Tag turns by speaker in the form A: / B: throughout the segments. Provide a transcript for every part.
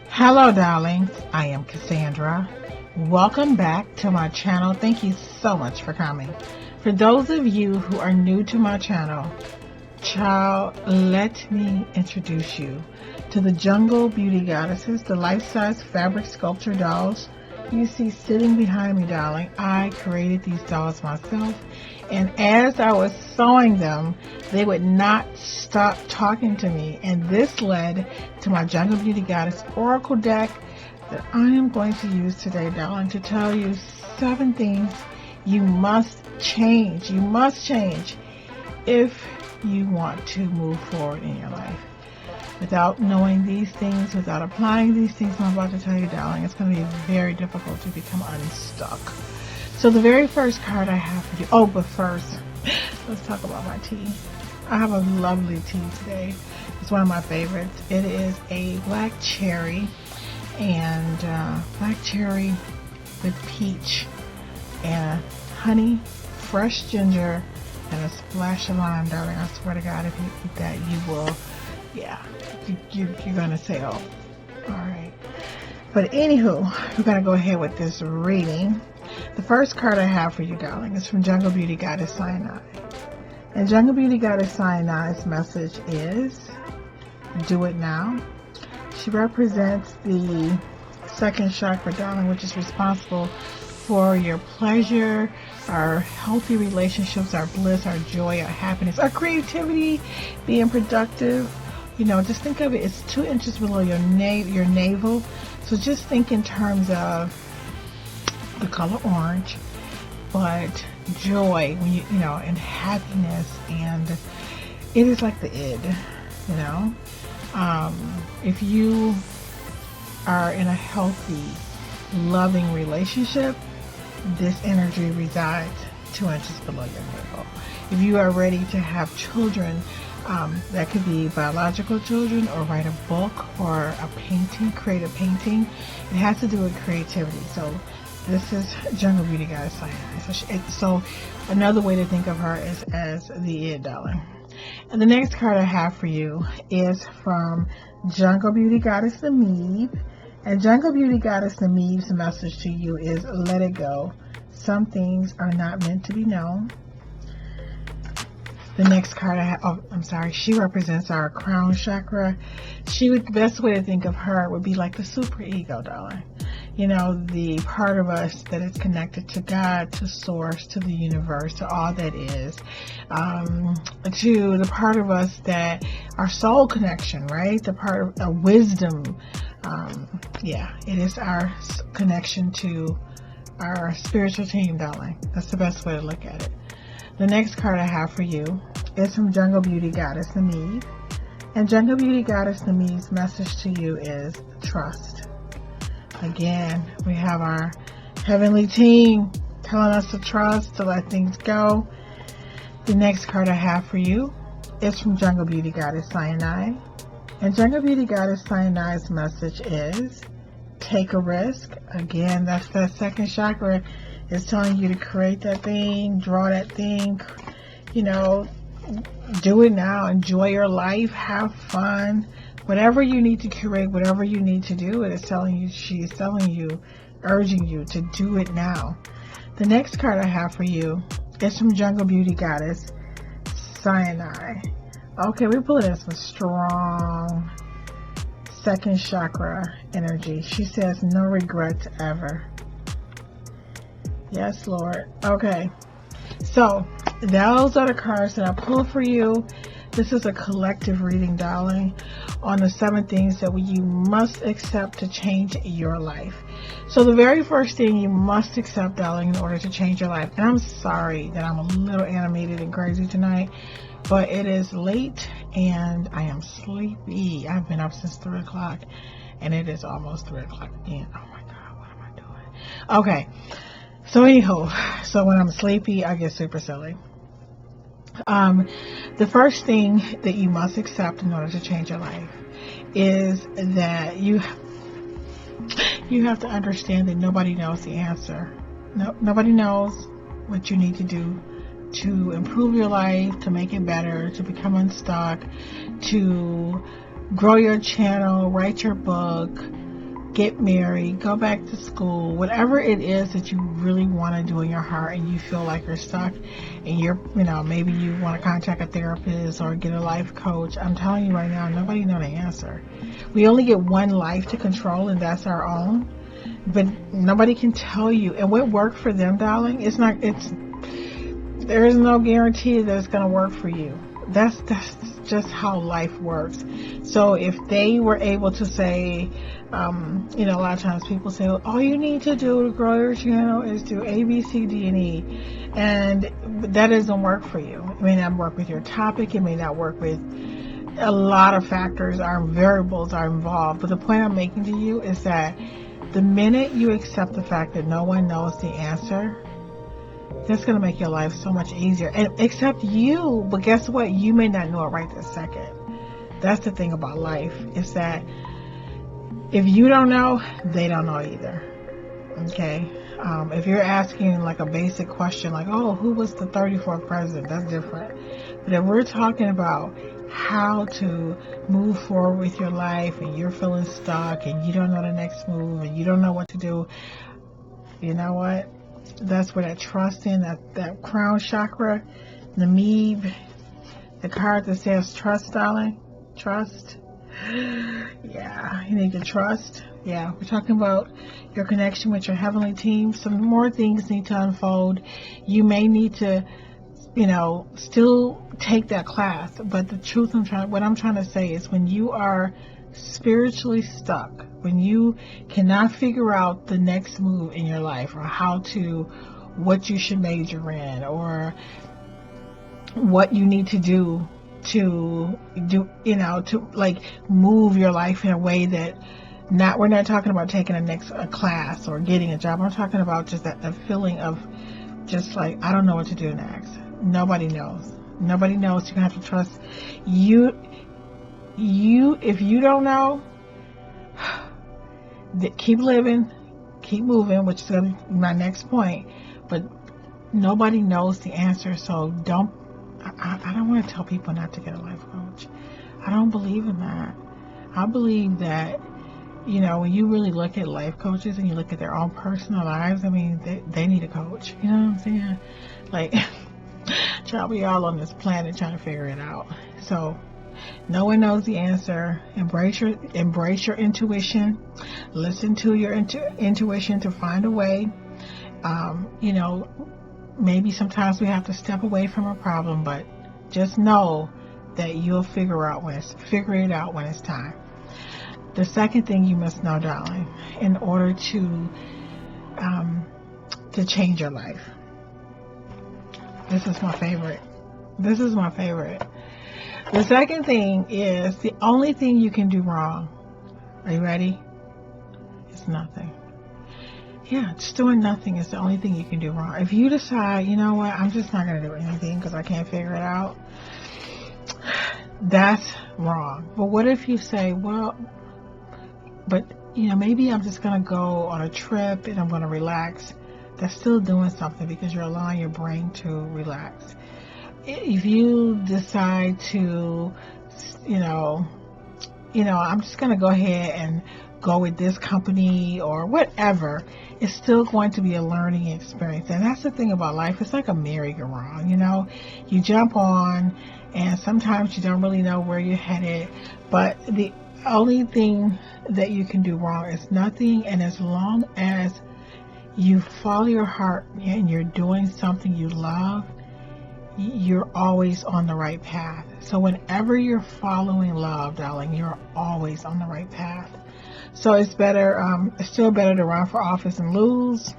A: Hello, darlings. I am Cassandra. Welcome back to my channel. Thank you so much for coming. For those of you who are new to my channel, child, let me introduce you to the Jungle Beauty Goddesses, the life-size fabric sculpture dolls you see sitting behind me, darling. I created these dolls myself, and as I was sewing them, they would not stop talking to me, and this led to my Jungle Beauty Goddess Oracle deck that I am going to use today, darling, to tell you 7 things you must change. You must change if you want to move forward in your life. Without knowing these things, without applying these things I'm about to tell you, darling, it's going to be very difficult to become unstuck. So the very first card I have for you, but first, let's talk about my tea. I have a lovely tea today. It's one of my favorites. It is a black cherry and black cherry with peach and honey, fresh ginger, and a splash of lime, darling. I swear to God, if you eat that, you will, you're going to say, oh, all right. But anywho, we're going to go ahead with this reading. The first card I have for you, darling, is from Jungle Beauty Goddess Sinai. And Jungle Beauty Goddess Sinai's message is, do it now. She represents the second chakra, darling, which is responsible for your pleasure, our healthy relationships, our bliss, our joy, our happiness, our creativity, being productive. You know, just think of it, it's 2 inches below your navel. So just think in terms of the color orange, but joy, when you know, and happiness, and it is like the id, you know. If you are in a healthy, loving relationship, this energy resides 2 inches below your navel. If you are ready to have children, that could be biological children, or write a book, or a painting, create a painting. It has to do with creativity. So this is Jungle Beauty Goddess Sinai. So another way to think of her is as the id, darling. And the next card I have for you is from Jungle Beauty Goddess Namib. And Jungle Beauty Goddess Namib's message to you is, let it go. Some things are not meant to be known. The next card I have, she represents our crown chakra. The best way to think of her would be like the super ego, darling. You know, the part of us that is connected to God, to source, to the universe, to all that is, to the part of us that our soul connection, right? The part of wisdom. It is our connection to our spiritual team, darling. That's the best way to look at it. The next card I have for you is from Jungle Beauty Goddess Namib. And Jungle Beauty Goddess Namib's message to you is trust. Again, we have our heavenly team telling us to trust, to let things go. The next card I have for you is from Jungle Beauty Goddess Sinai. And Jungle Beauty Goddess Sinai's message is, take a risk. Again, that's that second chakra. It's telling you to create that thing, draw that thing, you know, do it now. Enjoy your life, have fun. Whatever you need to create, whatever you need to do, she's telling you, urging you to do it now. The next card I have for you is from Jungle Beauty Goddess Sinai. Okay, we're pulling in some strong second chakra energy. She says, no regrets ever. Yes, Lord. Okay, so those are the cards that I pulled for you. This is a collective reading, darling, on the 7 things that you must accept to change your life. So the very first thing you must accept, darling, in order to change your life, and I'm sorry that I'm a little animated and crazy tonight, but it is late and I am sleepy. I've been up since 3 o'clock and it is almost 3 o'clock again. Oh my God, what am I doing? Okay, so anyhow, so when I'm sleepy, I get super silly. The first thing that you must accept in order to change your life is that you have to understand that nobody knows the answer. Nobody knows what you need to do to improve your life, to make it better, to become unstuck, to grow your channel, write your book, get married, go back to school, whatever it is that you really want to do in your heart and you feel like you're stuck and maybe you want to contact a therapist or get a life coach. I'm telling you right now, nobody knows the answer. We only get one life to control, and that's our own. But nobody can tell you. And what worked for them, darling, there is no guarantee that it's going to work for you. That's just how life works. So if they were able to say, a lot of times people say, all you need to do to grow your channel is do A, B, C, D, and E. And that doesn't work for you. It may not work with your topic. It may not work with a lot of factors. Variables are involved. But the point I'm making to you is that the minute you accept the fact that no one knows the answer, that's going to make your life so much easier. And except you, but guess what? You may not know it right this second. That's the thing about life, is that if you don't know, they don't know either. Okay? If you're asking like a basic question like, oh, who was the 34th president? That's different. But if we're talking about how to move forward with your life and you're feeling stuck and you don't know the next move and you don't know what to do, you know what? That's where that trust in, that crown chakra, the Meeb, the card that says trust, darling. Trust. Yeah, you need to trust. Yeah, we're talking about your connection with your heavenly team. Some more things need to unfold. You may need to, still take that class. But the truth what I'm trying to say is, when you are spiritually stuck, when you cannot figure out the next move in your life, or what you should major in, or what you need to do to move your life in a way that we're not talking about taking a class or getting a job. I'm talking about just that feeling of just like, I don't know what to do next. Nobody knows. Nobody knows. You're going to have to trust you. If you don't know, keep living, keep moving, which is going to be my next point. But nobody knows the answer, so I don't want to tell people not to get a life coach. I don't believe in that. I believe that, when you really look at life coaches and you look at their own personal lives, I mean, they need a coach. You know what I'm saying? Like, child, we all on this planet trying to figure it out. So, no one knows the answer. Embrace your intuition. Listen to your intuition to find a way. Maybe sometimes we have to step away from a problem, but just know that you'll figure it out when it's time. The second thing you must know, darling, in order to change your life. This is my favorite. The second thing is, the only thing you can do wrong. Are you ready? It's nothing. Yeah, just doing nothing is the only thing you can do wrong. If you decide, you know what, I'm just not going to do anything because I can't figure it out, that's wrong. But what if you say, well, but, maybe I'm just going to go on a trip and I'm going to relax. That's still doing something, because you're allowing your brain to relax. If you decide to, I'm just going to go ahead and go with this company or whatever, it's still going to be a learning experience. And that's the thing about life. It's like a merry-go-round, you jump on, and sometimes you don't really know where you're headed, but the only thing that you can do wrong is nothing. And as long as you follow your heart and you're doing something you love, you're always on the right path. So whenever you're following love, darling, you're always on the right path. So it's still better to run for office and lose.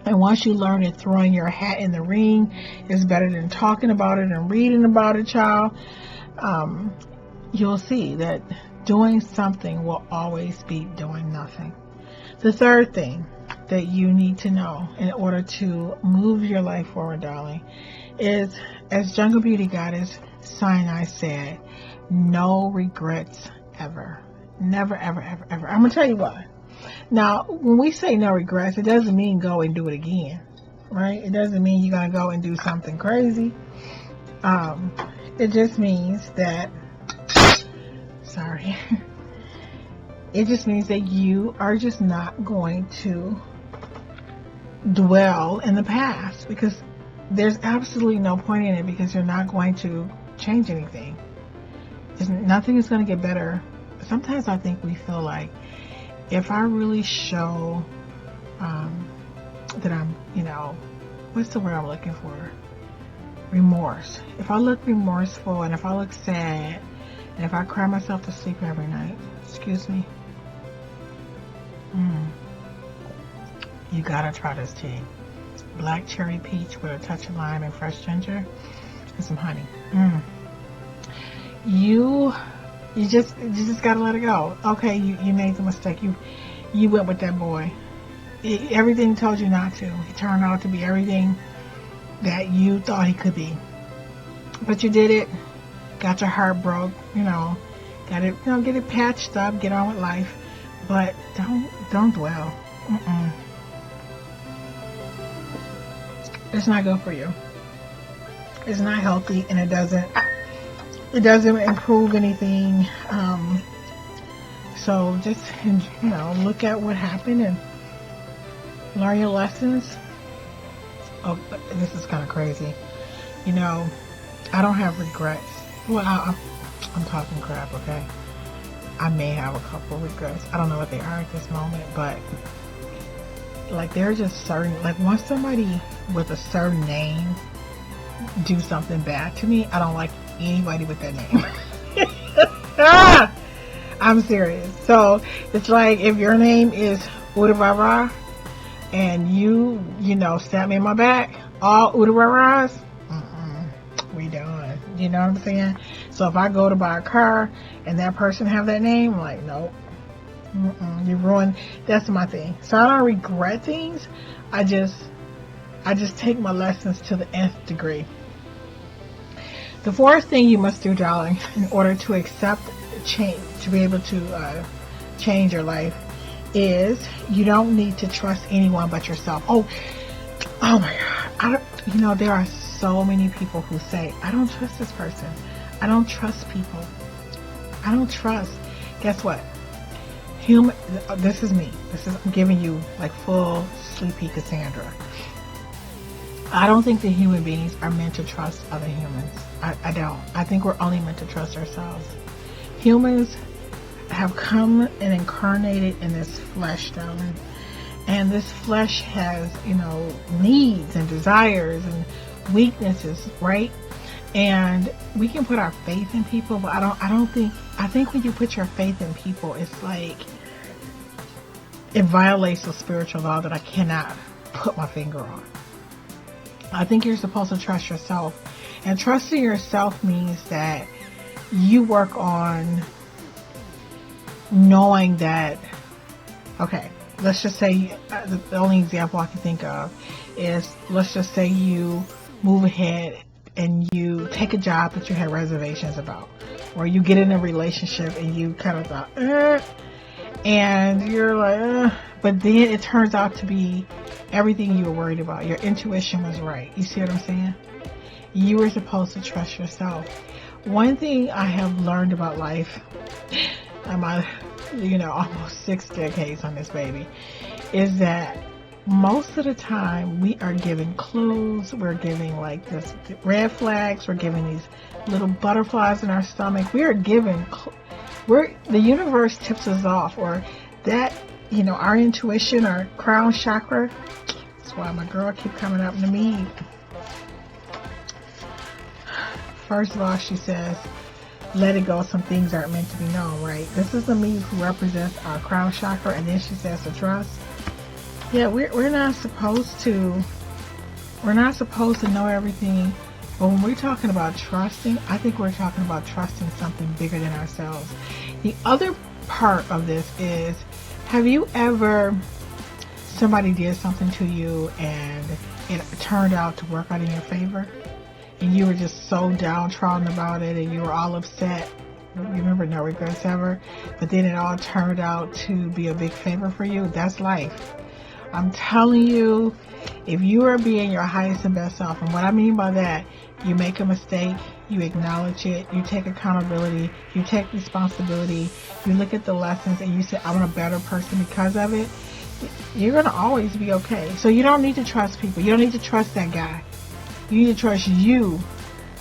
A: And once you learn that throwing your hat in the ring is better than talking about it and reading about it, child, you'll see that doing something will always beat doing nothing. The third thing that you need to know in order to move your life forward, darling, is, as Jungle Beauty Goddess Sinai said, no regrets ever. Never, ever, ever, ever. I'm going to tell you why. Now, when we say no regrets, it doesn't mean go and do it again, right? It doesn't mean you're going to go and do something crazy. It just means that sorry. It just means that you are just not going to dwell in the past, because there's absolutely no point in it, because you're not going to change anything. Nothing is going to get better. Sometimes I think we feel like if I really show that I'm, what's the word I'm looking for? Remorse. If I look remorseful, and if I look sad, and if I cry myself to sleep every night, excuse me, you gotta try this tea. It's black cherry peach with a touch of lime and fresh ginger and some honey. You just gotta let it go. Okay, you made the mistake. You went with that boy. Everything told you not to. He turned out to be everything that you thought he could be. But you did it. Got your heart broke. Got it. Get it patched up. Get on with life. But don't dwell. It's not good for you. It's not healthy, and it doesn't improve anything. So just look at what happened and learn your lessons. Oh, this is kind of crazy. I don't have regrets. Well, I'm talking crap, okay? I may have a couple regrets. I don't know what they are at this moment, but they're just certain. Once somebody with a certain name do something bad to me, I don't like anybody with that name. I'm serious. So it's like, if your name is Udavara and you stab me in my back, all Udavaras, we done. You know what I'm saying? So if I go to buy a car and that person have that name, I'm like, nope. You ruined. That's my thing. So I don't regret things. I just take my lessons to the nth degree. The fourth thing you must do, darling, in order to accept change, to be able to change your life, is you don't need to trust anyone but yourself. Oh my God. There are so many people who say, I don't trust this person. I don't trust people. I don't trust. Guess what? This is me. I'm giving you full sleepy Cassandra. I don't think that human beings are meant to trust other humans. I don't. I think we're only meant to trust ourselves. Humans have come and incarnated in this flesh, darling. And this flesh has, needs and desires and weaknesses, right? And we can put our faith in people, but I think when you put your faith in people, it's like it violates the spiritual law that I cannot put my finger on. I think you're supposed to trust yourself. And trusting yourself means that you work on knowing that, okay, let's just say, the only example I can think of is, let's just say you move ahead and you take a job that you had reservations about, or you get in a relationship and you kind of thought, and you're like, but then it turns out to be everything you were worried about. Your intuition was right. You see what I'm saying? You were supposed to trust yourself. One thing I have learned about life, almost 6 decades on this baby, is that most of the time we are given clues. We're giving this red flags. We're giving these little butterflies in our stomach. We are given, the universe tips us off, or that, our intuition, our crown chakra. That's why my girl keep coming up to me. First of all, she says, let it go. Some things aren't meant to be known, right? This is the me who represents our crown chakra. And then she says to trust. Yeah, we're not supposed to know everything. But when we're talking about trusting, I think we're talking about trusting something bigger than ourselves. The other part of this is, have you ever, somebody did something to you and it turned out to work out in your favor? And you were just so downtrodden about it and you were all upset. You remember, no regrets ever. But then it all turned out to be a big favor for you. That's life. I'm telling you, if you are being your highest and best self, and what I mean by that, you make a mistake, you acknowledge it, you take accountability, you take responsibility, you look at the lessons and you say, I'm a better person because of it, you're going to always be okay. So you don't need to trust people. You don't need to trust that guy. You need to trust you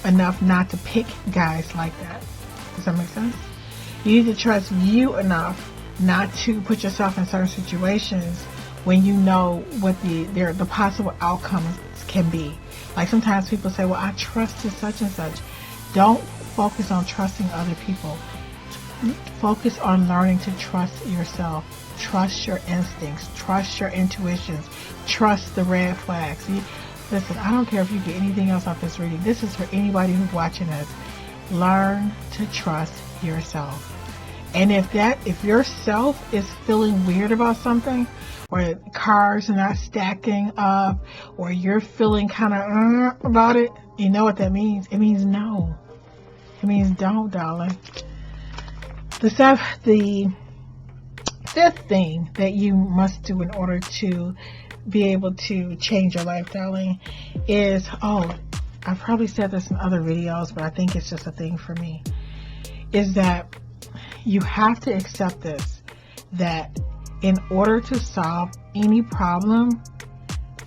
A: enough not to pick guys like that. Does that make sense? You need to trust you enough not to put yourself in certain situations when you know what the possible outcomes can be. Like sometimes people say, well, I trusted such and such. Don't focus on trusting other people. Focus on learning to trust yourself. Trust your instincts. Trust your intuitions. Trust the red flags. Listen, I don't care if you get anything else off this reading. This is for anybody who's watching this. Learn to trust yourself. And if yourself is feeling weird about something, or cars are not stacking up, or you're feeling kind of about it, you know what that means? It means no. It means don't, darling. The fifth thing that you must do in order to be able to change your life, darling, is, I've probably said this in other videos, but I think it's just a thing for me, is that you have to accept this, that in order to solve any problem,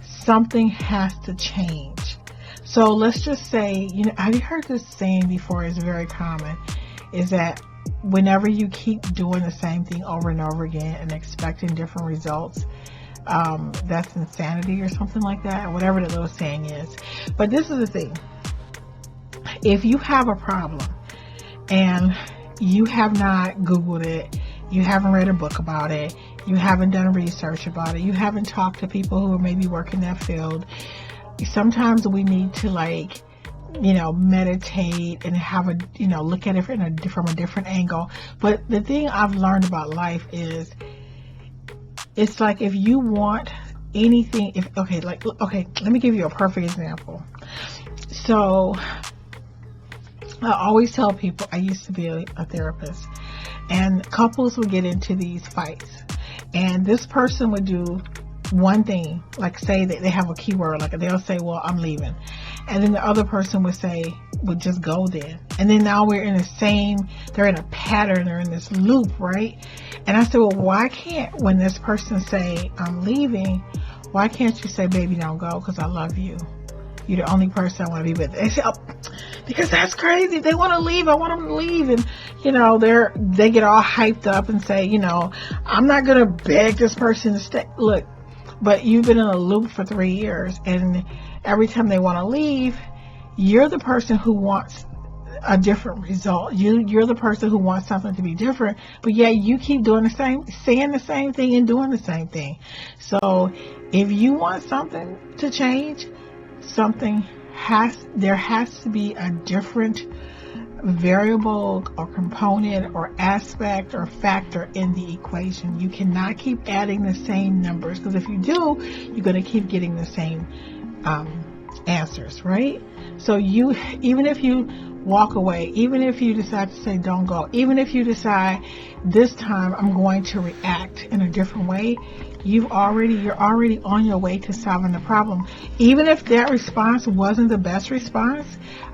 A: something has to change. So let's just say, I've heard this saying before, it's very common, is that whenever you keep doing the same thing over and over again and expecting different results, that's insanity or something like that, or whatever the little saying is. But this is the thing. If you have a problem and you have not Googled it, you haven't read a book about it, you haven't done research about it, you haven't talked to people who are maybe working that field, sometimes we need to meditate and have look at it from a different angle. But the thing I've learned about life is, it's like if you want anything, let me give you a perfect example. So I always tell people, I used to be a therapist, and couples would get into these fights, and this person would do one thing, like say that they have a keyword, like they'll say, well, I'm leaving, and then the other person would just go then, and then now they're in a pattern, they're in this loop, right? And I said, well, why can't, when this person say, I'm leaving, why can't you say, baby, don't go, because I love you, you're the only person I want to be with? They say, because that's crazy, they want to leave, I want them to leave, and they get all hyped up and say, I'm not gonna beg this person to stay. Look, but you've been in a loop for 3 years, and every time they want to leave, you're the person who wants a different result. You're the person who wants something to be different, but yet you keep doing saying the same thing and doing the same thing. So if you want something to change, there has to be a different variable or component or aspect or factor in the equation. You cannot keep adding the same numbers, because if you do, you're going to keep getting the same answers, right? So even if you walk away, even if you decide to say don't go, even if you decide this time I'm going to react in a different way, you're already on your way to solving the problem. Even if that response wasn't the best response,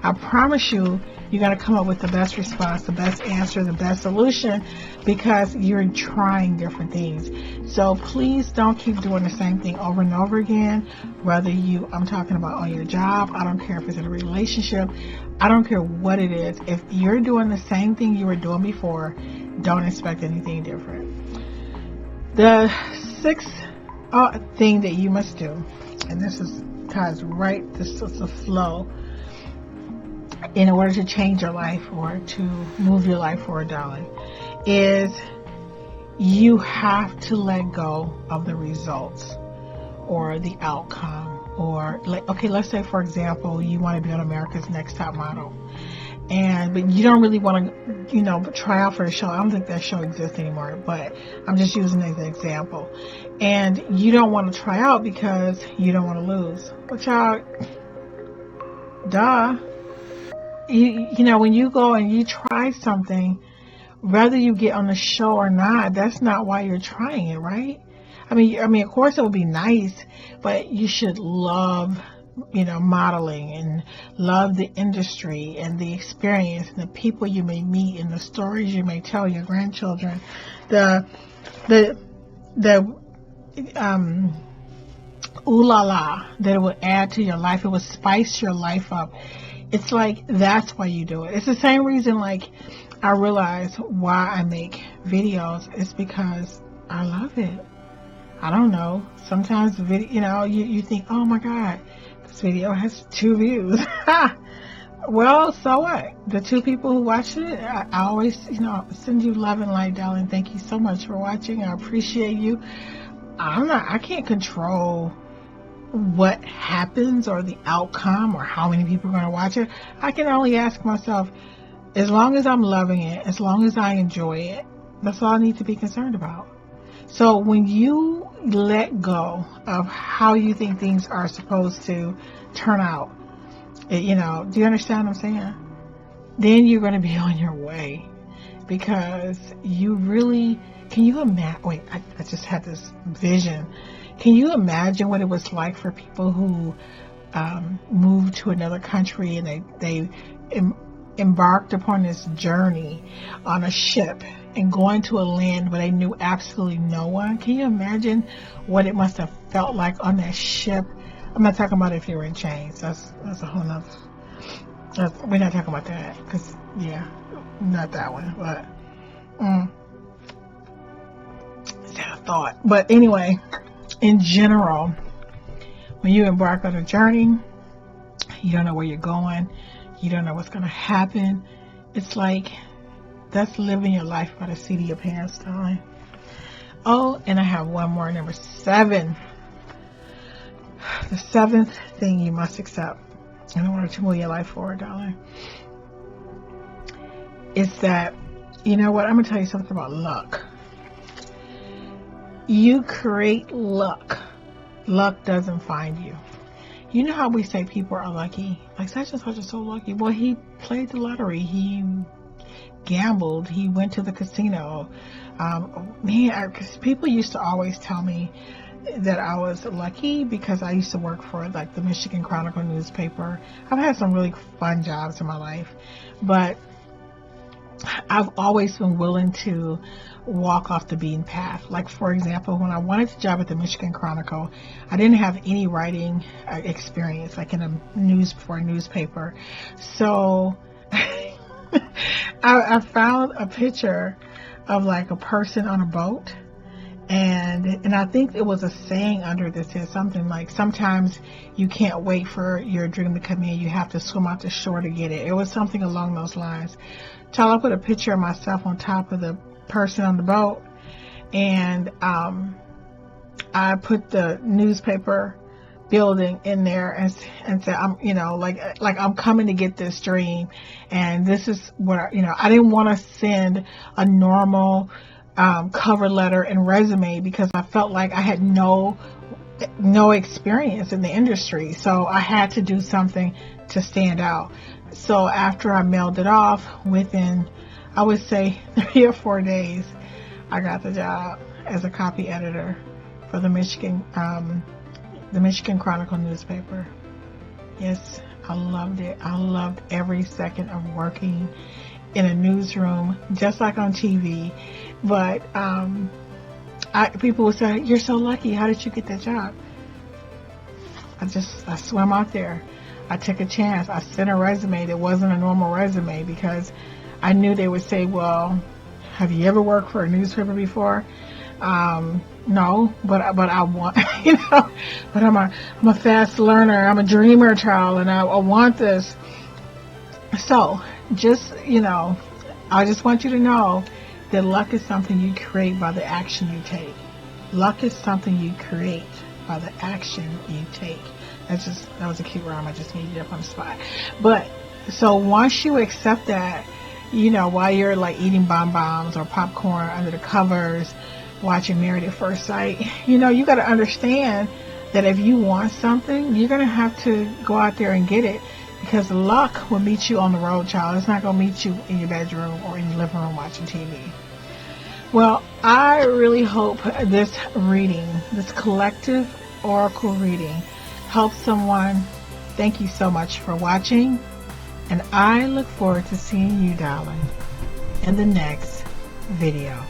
A: I promise you're going to come up with the best response, the best answer, the best solution, because you're trying different things. So please don't keep doing the same thing over and over again. I'm talking about on your job, I don't care if it's in a relationship, I don't care what it is. If you're doing the same thing you were doing before, don't expect anything different. The sixth thing that you must do, and this is a flow, in order to change your life or to move your life forward, darling, is you have to let go of the results or the outcome. Or let's say, for example, you want to be on America's Next Top Model, but you don't really want to, try out for the show. I don't think that show exists anymore, but I'm just using it as an example. And you don't want to try out because you don't want to lose. Well, child, duh. When you go and you try something, whether you get on the show or not, that's not why you're trying it, right? I mean, of course it would be nice, but you should love, modeling, and love the industry and the experience and the people you may meet and the stories you may tell your grandchildren. The ooh la la that it would add to your life. It would spice your life up. It's like, that's why you do it. It's the same reason, like, I realize why I make videos. It's because I love it. I don't know. Sometimes the video, you think, oh my God, this video has 2 views. Well, so what? The 2 people who watched it, I always, send you love and light, darling. Thank you so much for watching. I appreciate you. I can't control what happens or the outcome or how many people are going to watch it. I can only ask myself, as long as I'm loving it, as long as I enjoy it, that's all I need to be concerned about. So when you let go of how you think things are supposed to turn out, do you understand what I'm saying? Then you're going to be on your way, because you really, can you imagine, wait, I just had this vision. Can you imagine what it was like for people who moved to another country and they embarked upon this journey on a ship and going to a land where they knew absolutely no one? Can you imagine what it must have felt like on that ship? I'm not talking about if you're in chains. That's a whole nother. We're not talking about that, because not that one. But is that a thought? But anyway, in general, when you embark on a journey, you don't know where you're going. You don't know what's going to happen. It's like, that's living your life by the seat of your pants, darling. Oh, and I have one more, number 7. The 7th thing you must accept in order to move your life forward, darling, is that, you know what? I'm going to tell you something about luck. You create luck. Luck doesn't find you. You know how we say people are lucky? Like, such and such is so lucky. Well, he played the lottery. He gambled. He went to the casino. Because people used to always tell me that I was lucky because I used to work for, like, the Michigan Chronicle newspaper. I've had some really fun jobs in my life, but I've always been willing to walk off the beaten path. Like, for example, when I wanted the job at the Michigan Chronicle, I didn't have any writing experience, like in a newspaper. So I found a picture of, like, a person on a boat, and I think it was a saying under this, said something like, sometimes you can't wait for your dream to come in, you have to swim out to shore to get it. It was something along those lines. So I put a picture of myself on top of the person on the boat, and I put the newspaper building in there and said, I'm, like I'm coming to get this dream, and this is what I didn't want to send a normal cover letter and resume, because I felt like I had no experience in the industry, so I had to do something to stand out. So after I mailed it off, within, I would say, 3 or 4 days, I got the job as a copy editor for the Michigan Chronicle newspaper. Yes, I loved it. I loved every second of working in a newsroom, just like on TV. But people would say, "You're so lucky. How did you get that job?" I swam out there. I took a chance. I sent a resume that wasn't a normal resume, because I knew they would say, "Well, have you ever worked for a newspaper before?" No, but I want, but I'm a fast learner. I'm a dreamer, child, and I want this. So just, I just want you to know that luck is something you create by the action you take. Luck is something you create by the action you take. That was a cute rhyme. I just needed it up on the spot. But so once you accept that, while you're like eating bonbons or popcorn under the covers, watching Married at First Sight, you got to understand that if you want something, you're going to have to go out there and get it, because luck will meet you on the road, child. It's not going to meet you in your bedroom or in your living room watching TV. Well, I really hope this reading, this collective oracle reading, helps someone. Thank you so much for watching, and I look forward to seeing you, darling, in the next video.